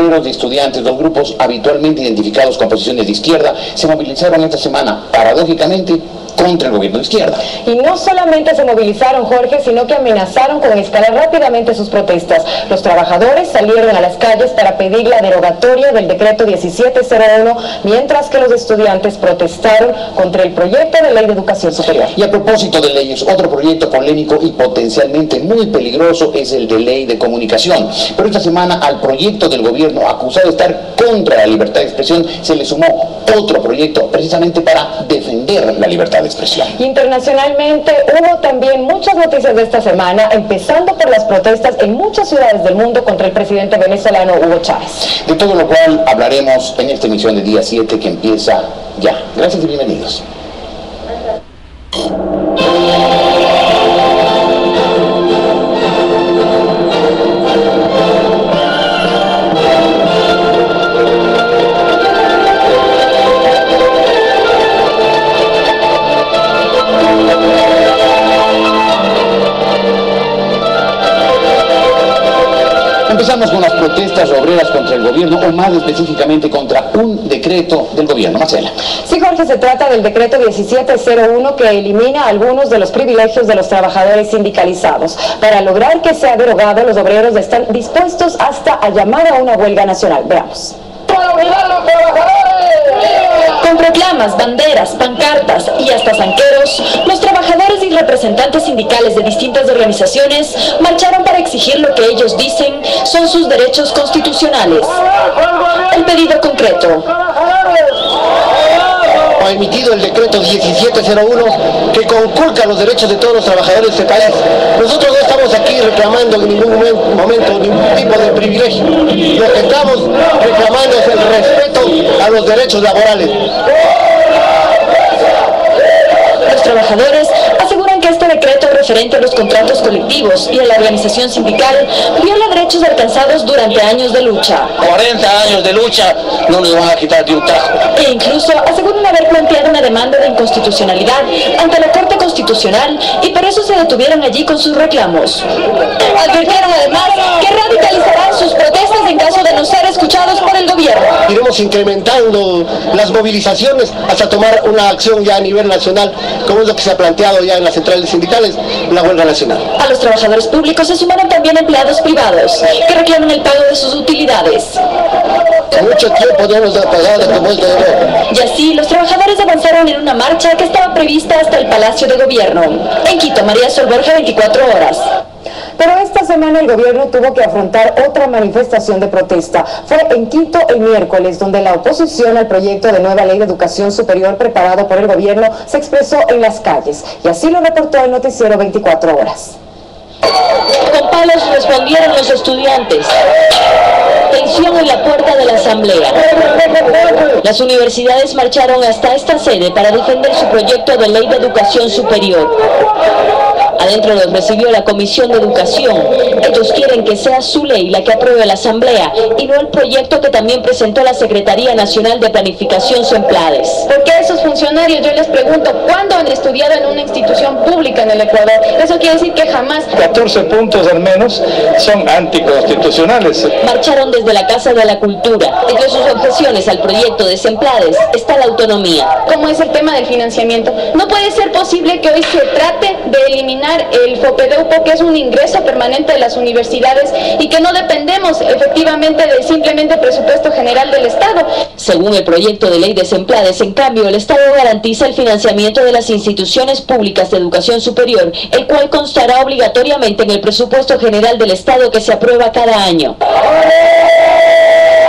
obreros y estudiantes, los grupos habitualmente identificados con posiciones de izquierda, se movilizaron esta semana, paradójicamente, contra el gobierno de izquierda. Y no solamente se movilizaron, Jorge, sino que amenazaron con escalar rápidamente sus protestas. Los trabajadores salieron a las calles para pedir la derogatoria del decreto 1701, mientras que los estudiantes protestaron contra el proyecto de ley de educación superior. Y a propósito de leyes, otro proyecto polémico y potencialmente muy peligroso es el de ley de comunicación. Pero esta semana al proyecto del gobierno acusado de estar contra la libertad de expresión se le sumó otro proyecto precisamente para defender la libertad de expresión. Internacionalmente hubo también muchas noticias de esta semana, empezando por las protestas en muchas ciudades del mundo contra el presidente venezolano Hugo Chávez. De todo lo cual hablaremos en esta emisión de día 7 que empieza ya. Gracias y bienvenidos. Empezamos con las protestas obreras contra el gobierno, o más específicamente contra un decreto del gobierno. Marcela. Sí, Jorge, se trata del decreto 1701 que elimina algunos de los privilegios de los trabajadores sindicalizados. Para lograr que sea derogado, los obreros están dispuestos hasta a llamar a una huelga nacional. Veamos. Con proclamas, banderas, pancartas y hasta zanqueros, los trabajadores y representantes sindicales de distintas organizaciones marcharon para exigir lo que ellos dicen son sus derechos constitucionales. El pedido concreto. Ha emitido el decreto 1701 que conculca los derechos de todos los trabajadores de este país. Nosotros no estamos aquí reclamando en ningún momento ningún tipo de privilegio. Lo que estamos reclamando es el respeto a los derechos laborales. Los trabajadores aseguran que este decreto referente a los contratos colectivos y a la organización sindical viola derechos alcanzados durante años de lucha. 40 años de lucha no nos van a quitar de un tajo. E incluso aseguran haber planteado una demanda de inconstitucionalidad ante la Corte Constitucional y por eso se detuvieron allí con sus reclamos. Advirtieron además que radicalizarán sus protestas en caso de no ser escuchados por el gobierno. Iremos incrementando las movilizaciones hasta tomar una acción ya a nivel nacional, como es lo que se ha planteado ya en las centrales sindicales, la huelga nacional. A los trabajadores públicos se sumaron también empleados privados, que reclaman el pago de sus utilidades. Mucho tiempo no nos ha pagado como es de dinero. Y así, los trabajadores avanzaron en una marcha que estaba prevista hasta el Palacio de Gobierno. En Quito, María Sol Borja, 24 horas. Pero esta semana el gobierno tuvo que afrontar otra manifestación de protesta. Fue en Quito el miércoles, donde la oposición al proyecto de nueva ley de educación superior preparado por el gobierno se expresó en las calles. Y así lo reportó el noticiero 24 horas. Con palos respondieron los estudiantes. Tensión en la puerta de la asamblea. Las universidades marcharon hasta esta sede para defender su proyecto de ley de educación superior. Adentro los recibió la Comisión de Educación. Ellos quieren que sea su ley la que apruebe la asamblea y no el proyecto que también presentó la Secretaría Nacional de Planificación Semplades. Porque esos funcionarios, yo les pregunto, ¿cuándo han estudiado en una institución pública en el Ecuador? Eso quiere decir que jamás. 14 puntos al menos son anticonstitucionales. Marcharon desde la Casa de la Cultura. Entre sus objeciones al proyecto de Semplades está la autonomía. ¿Cómo es el tema del financiamiento? No puede ser posible que hoy se trate de eliminar el FOPEDEUPO, que es un ingreso permanente de las universidades y que no dependemos efectivamente del simplemente presupuesto general del Estado. Según el proyecto de ley de Semplades, en cambio, el Estado garantiza el financiamiento de las instituciones públicas de educación superior, el cual constará obligatoriamente en el presupuesto general del Estado que se aprueba cada año.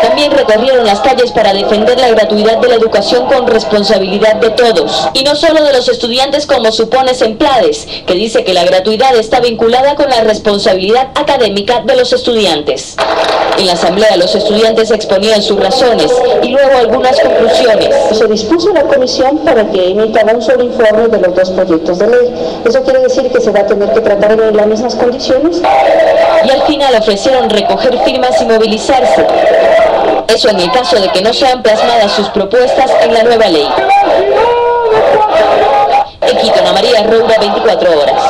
También recorrieron las calles para defender la gratuidad de la educación con responsabilidad de todos. Y no solo de los estudiantes como supone Semplades, que dice que la gratuidad está vinculada con la responsabilidad académica de los estudiantes. En la asamblea los estudiantes exponían sus razones y luego algunas conclusiones. Se dispuso la comisión para que emitara un solo informe de los dos proyectos de ley. Eso quiere decir que se va a tener que tratar en las mismas condiciones. Y al final ofrecieron recoger firmas y movilizarse. Eso en el caso de que no sean plasmadas sus propuestas en la nueva ley. En Quito, Ana María Roura, 24 horas.